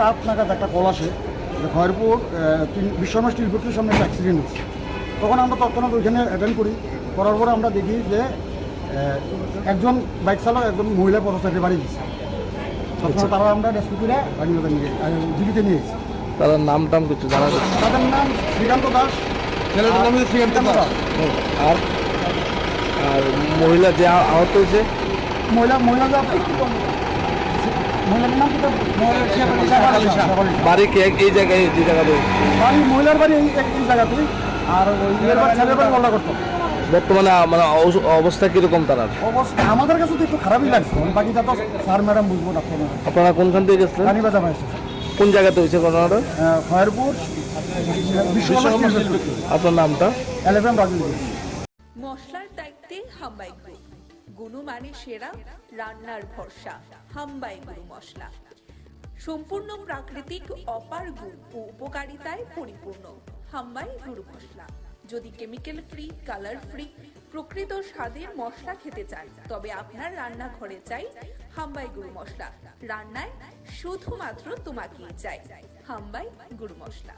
8 নাগাদ একটা কল আসে যে খয়েরপুর বিশ্বকর্মা স্টিল ফ্যাক্টরির সামনে একটা অ্যাক্সিডেন্ট হচ্ছে। তখন আমরা তৎক্ষণাৎ ওইখানে অ্যাটেন্ড করি, করার পরে আমরা দেখি যে একজন বাইক চালক একজন মহিলা পথচারীর বাড়ি দিচ্ছে। তৎক্ষণাৎ তারা আমরা রেস্কিউ করে বাড়িতে নিয়ে জীবিতে নিয়ে এসেছি। তাদের নাম টাম কিছু জানা যাচ্ছে? তাদের নাম শ্রীকান্ত দাস। শ্রীকান্ত দাস। আর আর মহিলা যে আহত হয়েছে, মহিলার নাম কি? বাড়ি কি এই জায়গায়, যে জায়গাতে মহিলার বাড়ি এই জায়গাতেই, আর ওই ছেলের বাড়ি বলা করতো। বর্তমানে মানে অবস্থা কিরকম তার? অবস্থা আমাদের কাছে তো একটু খারাপই লাগছে, বাকিটা তো স্যার ম্যাডাম বুঝবো। আপনারা কোনখান থেকে গেছিলেন? রানীবাজার মাইস্টার। কোন জায়গাতে হয়েছে ঘটনাটা? Khayerpur Vishwakarma steel factory. আপনার নামটা? 11 রাজু। মশলার দায়িত্বে হাম্বাই গ্রুপ, গুণমানে সেরা, রান্নার ভরসা। হাম্বাই গুরু মশলা সম্পূর্ণ প্রাকৃতিক, অপার গুণ ও উপকারিতায় পরিপূর্ণ। হাম্বাই গুরু মশলা। যদি কেমিক্যাল ফ্রি, কালার ফ্রি, প্রকৃত স্বাদের মশলা খেতে চান, তবে আপনার রান্নাঘরে চাই হাম্বাই গুরু মশলা। রান্নায় শুধুমাত্র তোমাকেই চাই হাম্বাই গুরু মশলা।